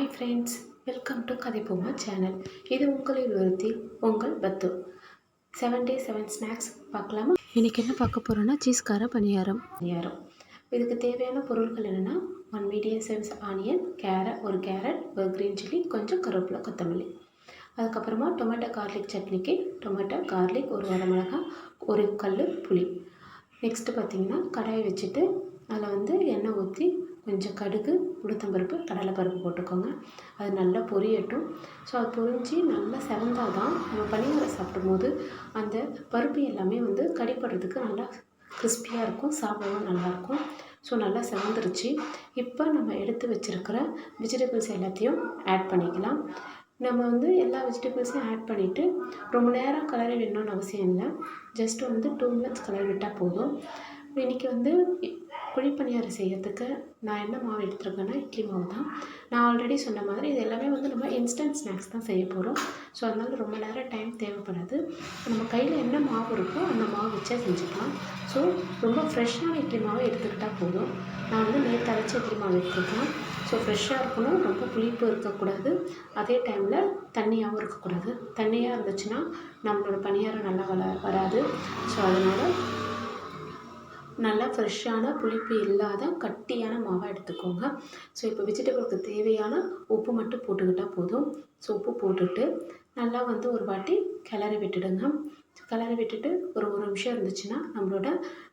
Hi friends, welcome to கதைப்போமா channel. இது உங்களில் ஒருத்தி உங்கள் பத்து. 7 days 7 ஸ்நாக்ஸ் பார்க்கலாமா? இன்றைக்கி என்ன பார்க்க போகிறோன்னா சீஸ் கார பணியாரம். இதுக்கு தேவையான பொருட்கள் என்னென்னா 1 மீடியம் சைஸ் ஆனியன், ஒரு கேரட், ஒரு க்ரீன் சில்லி, கொஞ்சம் கருவேப்பிலை, கொத்தமல்லி. அதுக்கப்புறமா டொமேட்டோ கார்லிக் சட்னிக்கு டொமேட்டோ கார்லிக், ஒரு வரமிளகாய், ஒரு கல் புளி. நெக்ஸ்ட்டு பார்த்திங்கன்னா கடாயை வச்சுட்டு அதில் எண்ணெய் ஊற்றி கொஞ்சம் கடுகு, உளுத்தம்பருப்பு, கடலைப்பருப்பு போட்டுக்கோங்க. அது நல்லா பொரியட்டும். ஸோ அது பொரிஞ்சு நல்லா செவந்தால் தான் நம்ம பணியாரம் சாப்பிடும்போது அந்த பருப்பு எல்லாமே கடிப்படுறதுக்கு நல்லா கிறிஸ்பியாக இருக்கும், சாப்பிடவும் நல்லாயிருக்கும். ஸோ நல்லா செவந்துருச்சு. இப்போ நம்ம எடுத்து வச்சுருக்கிற வெஜிடபிள்ஸ் எல்லாத்தையும் ஆட் பண்ணிக்கலாம். நம்ம எல்லா வெஜிடபிள்ஸையும் ஆட் பண்ணிவிட்டு ரொம்ப நேரம் கலரி விடணும்னு அவசியம் இல்லை. ஜஸ்ட்டு 2 minutes கலரி விட்டால் போதும். இன்றைக்கி குழிப்பணியாரம் செய்கிறதுக்கு நான் என்ன மாவு எடுத்துருக்கேன்னா இட்லி மாவு தான். நான் ஆல்ரெடி சொன்ன மாதிரி இது எல்லாமே நம்ம இன்ஸ்டன்ட் ஸ்நாக்ஸ் தான் செய்ய போகிறோம். ஸோ அதனால் ரொம்ப நேரம் டைம் தேவைப்படாது. நம்ம கையில் என்ன மாவு இருக்கோ அந்த மாவு வச்சா செஞ்சுக்கலாம். ஸோ ரொம்ப ஃப்ரெஷ்ஷான இட்லி மாவை எடுத்துக்கிட்டால் போதும். நான் நேற்று அரைச்ச இட்லி மாவு எடுத்துருக்கேன். ஸோ ஃப்ரெஷ்ஷாக இருக்கணும், ரொம்ப புளிப்பு இருக்கக்கூடாது, அதே டைமில் தண்ணியாகவும் இருக்கக்கூடாது. தண்ணியாக இருந்துச்சுன்னா நம்மளோட பணியாரம் நல்லா வராது. ஸோ அதனால் நல்லா ஃப்ரெஷ்ஷான புளிப்பு இல்லாத கட்டியான மாவாக எடுத்துக்கோங்க. ஸோ இப்போ வெஜிடபிளுக்கு தேவையான உப்பு மட்டும் போட்டுக்கிட்டால் போதும். ஸோ உப்பு போட்டுட்டு நல்லா ஒரு வாட்டி கிளறி விட்டுடுங்க. கிளறி விட்டுட்டு ஒரு நிமிஷம் இருந்துச்சுன்னா நம்மளோட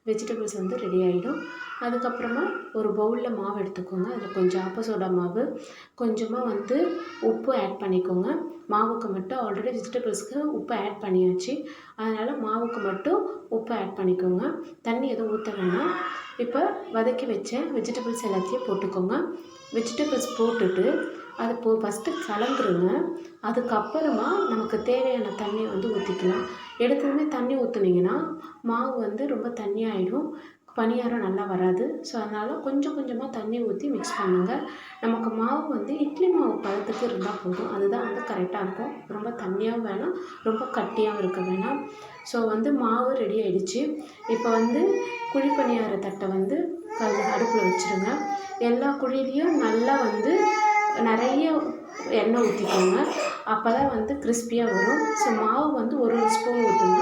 வெஜிடபிள்ஸ் ரெடி ஆகிடும். அதுக்கப்புறமா ஒரு பவுலில் மாவு எடுத்துக்கோங்க. அதில் கொஞ்சம் ஆப்ப சோடா மாவு, கொஞ்சமாக உப்பு ஆட் பண்ணிக்கோங்க. மாவுக்கு மட்டும் ஆல்ரெடி வெஜிடபிள்ஸ்க்கு உப்பு ஆட் பண்ணியாச்சு, அதனால் மாவுக்கு மட்டும் உப்பு ஆட் பண்ணிக்கோங்க. தண்ணி எதுவும் ஊற்ற வேணாம். இப்போ வதக்கி வச்ச வெஜிடபிள்ஸ் எல்லாத்தையும் போட்டுக்கோங்க. வெஜிடபிள்ஸ் போட்டுட்டு அது ஃபஸ்ட்டு கலந்துருங்க. அதுக்கப்புறமா நமக்கு தேவையான தண்ணி ஊற்றிக்கலாம். எடுத்ததுமே தண்ணி ஊற்றுனீங்கன்னா மாவு ரொம்ப தண்ணியாகிடும், பணியாரம் நல்லா வராது. ஸோ அதனால் கொஞ்சம் கொஞ்சமாக தண்ணி ஊற்றி மிக்ஸ் பண்ணுங்கள். நமக்கு மாவு இட்லி மாவு பதத்துக்கு இருந்தால் போதும். அதுதான் கரெக்டாக இருக்கும். ரொம்ப தண்ணியாகவும் வேணாம், ரொம்ப கட்டியாகவும் இருக்க வேணாம். ஸோ மாவு ரெடி ஆகிடுச்சு. இப்போ குழி பணியார தட்டை அடுப்பில் வச்சுருங்க. எல்லா குழியிலையும் நல்லா நிறைய எண்ணெய் ஊற்றிக்கோங்க. அப்போ தான் கிறிஸ்பியாக வரும். ஸோ மாவு 1 ஸ்பூன் ஊற்றுங்க.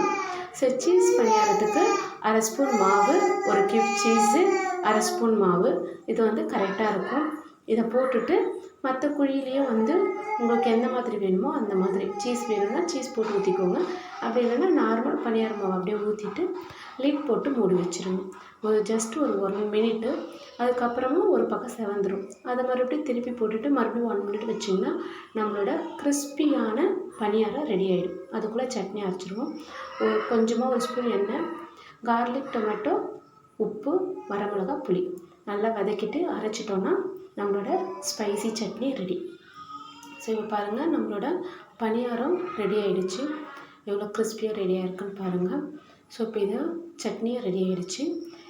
ஸோ சீஸ் பணியாரத்துக்கு 1/2 ஸ்பூன் மாவு, 1 கியூப் சீஸு, 1/2 ஸ்பூன் மாவு, இது கரெக்டாக இருக்கும். இதை போட்டுட்டு மற்ற குழியிலையும் உங்களுக்கு எந்த மாதிரி வேணுமோ அந்த மாதிரி சீஸ் வேணும்னா சீஸ் போட்டு ஊற்றிக்கோங்க. அப்படி இல்லைன்னா நார்மல் பணியார மாவு அப்படியே ஊற்றிட்டு லிட் போட்டு மூடி வச்சுருங்க. ஜஸ்ட் ஒரு 1 minute. அதுக்கப்புறமா ஒரு பக்கம் செவந்துடும். அதை மறுபடியும் திருப்பி போட்டுட்டு மறுபடியும் 1 minute வச்சிங்கன்னா நம்மளோட கிறிஸ்பியான பணியாரம் ரெடி ஆகிடும். அதுக்குள்ளே சட்னி அரைச்சிடுவோம். கொஞ்சமாக 1 ஸ்பூன் எண்ணெய், கார்லிக், டொமேட்டோ, உப்பு, வரமிளகாய், புளி நல்லா வதக்கிட்டு அரைச்சிட்டோன்னா நம்மளோட ஸ்பைசி சட்னி ரெடி. ஸோ இப்போ பாருங்கள், நம்மளோட பணியாரம் ரெடி ஆகிடுச்சு. எவ்வளோ கிறிஸ்பியாக ரெடியாக இருக்குன்னு பாருங்கள். ஸோ இப்போ இது சட்னியாக ரெடி ஆகிடுச்சு.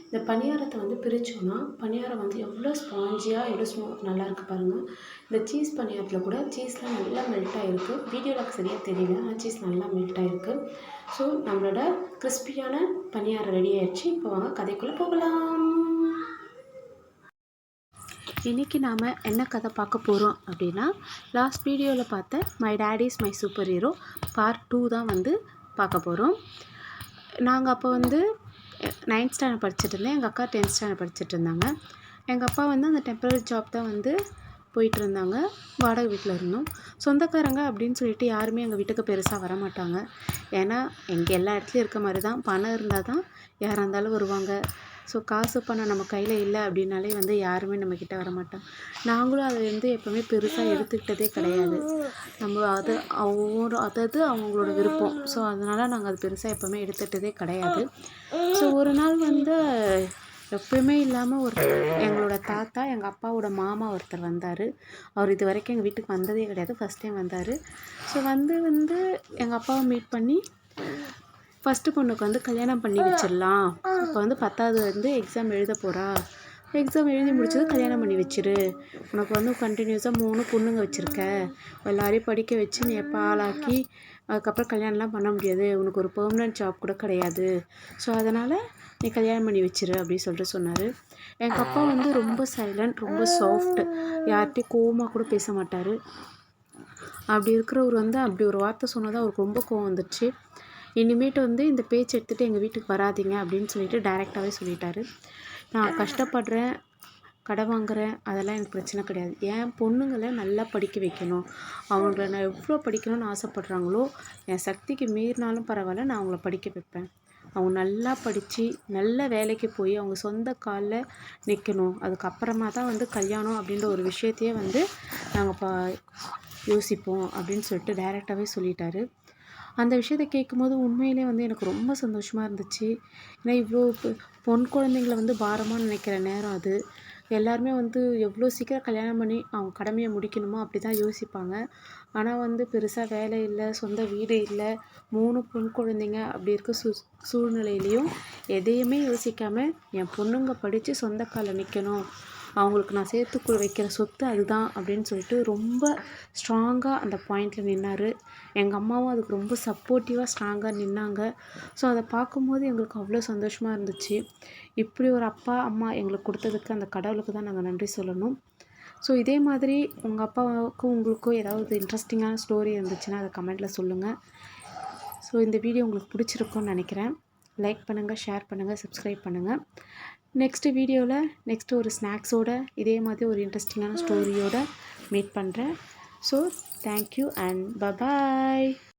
இந்த பணியாரத்தை பிரித்தோன்னா பணியாரம் எவ்வளோ ஸ்பாஞ்சியாக எவ்வளோ நல்லா இருக்குது பாருங்கள். இந்த சீஸ் பணியாரத்தில் கூட சீஸ்லாம் நல்லா மெல்ட் ஆகிருக்கு. வீடியோவில் சரியாக தெரியல, ஆனால் சீஸ் நல்லா மெல்ட் ஆகிருக்கு. ஸோ நம்மளோட கிறிஸ்பியான பணியாரம் ரெடி ஆகிடுச்சு. இப்போ வாங்க கதைக்குள்ளே போகலாம். இன்றைக்கி நாம் என்ன கதை பார்க்க போகிறோம் அப்படின்னா, லாஸ்ட் வீடியோவில் பார்த்த my dad is my super hero part 2 தான் பார்க்க போகிறோம். நாங்கள் அப்போ 9th ஸ்டாண்டர்ட் படிச்சுட்டு இருந்தேன். எங்கள் அக்கா 10th ஸ்டாண்டர்ட் படிச்சுட்டு இருந்தாங்க. எங்கள் அப்பா அந்த டெம்பரரி ஜாப் தான் போயிட்டு இருந்தாங்க. வாடகை வீட்டில் இருந்தோம். சொந்தக்காரங்க அப்படின்னு சொல்லிட்டு யாருமே எங்கள் வீட்டுக்கு பெருசாக வரமாட்டாங்க. ஏன்னா எங்கள் எல்லா இடத்துலையும் இருக்க மாதிரி தான், பணம் இருந்தால் தான் யாராக இருந்தாலும் வருவாங்க. ஸோ காசு பணம் நம்ம கையில் இல்லை அப்படின்னாலே யாருமே நம்மக்கிட்ட வரமாட்டோம். நாங்களும் அதை எப்போவுமே பெருசாக எடுத்துக்கிட்டதே கிடையாது. நம்ம அதாவது அவங்களோட விருப்பம். ஸோ அதனால் நாங்கள் அது பெருசாக எப்போவுமே எடுத்துக்கிட்டதே கிடையாது. ஸோ ஒரு நாள் எப்பவுமே இல்லாமல் எங்களோட தாத்தா, எங்கள் அப்பாவோட மாமா ஒருத்தர் வந்தார். அவர் இது வரைக்கும் எங்கள் வீட்டுக்கு வந்ததே கிடையாது, ஃபஸ்ட் டைம் வந்தார். ஸோ எங்கள் அப்பாவை மீட் பண்ணி ஃபஸ்ட்டு பொண்ணுக்கு கல்யாணம் பண்ணி வச்சிடலாம். இப்போ 10வது எக்ஸாம் எழுத போகிறா, எக்ஸாம் எழுதி முடிச்சது கல்யாணம் பண்ணி வச்சிரு. உனக்கு கண்டினியூஸாக 3 பொண்ணுங்க வச்சுருக்க, எல்லாரையும் படிக்க வச்சு நீ எப்போ ஆளாக்கி அதுக்கப்புறம் கல்யாணம்லாம் பண்ண முடியாது. உனக்கு ஒரு பெர்மனெண்ட் ஜாப் கூட கிடையாது. ஸோ அதனால் நீ கல்யாணம் பண்ணி வச்சிரு அப்படின்னு சொல்லிட்டு சொன்னார். எங்கள் அப்பா வந்து ரொம்ப சைலண்ட், ரொம்ப சாஃப்ட், யார்கிட்டையும் கோவமாக கூட பேச மாட்டார். அப்படி இருக்கிறவர் வந்து அப்படி ஒரு வார்த்தை சொன்னதாக அவருக்கு ரொம்ப கோவம் வந்துடுச்சு. இனிமேட்டு வந்து இந்த பேச்சு எடுத்துகிட்டு எங்கள் வீட்டுக்கு வராதிங்க அப்படின்னு சொல்லிட்டு டைரெக்டாகவே சொல்லிட்டாரு. நான் கஷ்டப்படுறேன், கடை வாங்குறேன், அதெல்லாம் எனக்கு பிரச்சனை கிடையாது. என் பொண்ணுங்களை நல்லா படிக்க வைக்கணும், அவங்கள நான் எவ்வளோ படிக்கணும்னு ஆசைப்பட்றாங்களோ என் சக்திக்கு மீறினாலும் பரவாயில்ல, நான் அவங்கள படிக்க வைப்பேன். அவங்க நல்லா படித்து நல்ல வேலைக்கு போய் அவங்க சொந்த காலில் நிற்கணும். அதுக்கப்புறமா தான் வந்து கல்யாணம் அப்படின்ற ஒரு விஷயத்தையே வந்து நாங்கள் யோசிப்போம் அப்படின்னு சொல்லிட்டு டைரெக்டாகவே சொல்லிட்டாரு. அந்த விஷயத்தை கேட்கும்போது உண்மையிலே வந்து எனக்கு ரொம்ப சந்தோஷமாக இருந்துச்சு. ஏன்னா இவ்வளோ பொன் குழந்தைங்கள வந்து பாரமாக நினைக்கிற நேரம் அது. எல்லாருமே வந்து எவ்வளோ சீக்கிரம் கல்யாணம் பண்ணி அவங்க கடமையை முடிக்கணுமோ அப்படி தான் யோசிப்பாங்க. ஆனால் வந்து பெருசாக வேலை இல்லை, சொந்த வீடு இல்லை, 3 பொன் குழந்தைங்க அப்படி இருக்க சூழ்நிலையிலையும் எதையுமே யோசிக்காமல் என் பொண்ணுங்க படித்து சொந்த காலில் நிற்கணும், அவங்களுக்கு நான் சேர்த்து வைக்கிற சொத்து அதுதான் அப்படின்னு சொல்லிட்டு ரொம்ப ஸ்ட்ராங்காக அந்த பாயிண்டில் நின்னார். எங்கள் அம்மாவும் அதுக்கு ரொம்ப சப்போர்ட்டிவாக ஸ்ட்ராங்காக நின்னாங்க. ஸோ அதை பார்க்கும்போது எங்களுக்கு அவ்வளோ சந்தோஷமாக இருந்துச்சு. இப்படி ஒரு அப்பா அம்மா எங்களுக்கு கொடுத்ததுக்கு அந்த கடவுளுக்கு தான் நாங்கள் நன்றி சொல்லணும். ஸோ இதே மாதிரி உங்கள் அப்பாவுக்கும் உங்களுக்கும் ஏதாவது இன்ட்ரெஸ்டிங்கான ஸ்டோரி இருந்துச்சுன்னா அதை கமெண்ட்டில் சொல்லுங்கள். ஸோ இந்த வீடியோ உங்களுக்கு பிடிச்சிருக்குன்னு நினைக்கிறேன். லைக் பண்ணுங்கள், ஷேர் பண்ணுங்கள், சப்ஸ்கிரைப் பண்ணுங்கள். நெக்ஸ்ட்டு வீடியோவில் நெக்ஸ்ட்டு ஒரு ஸ்நாக்ஸோட இதே மாதிரி ஒரு இன்ட்ரெஸ்டிங்கான ஸ்டோரியோட மீட் பண்ணுறேன். So thank you and bye bye.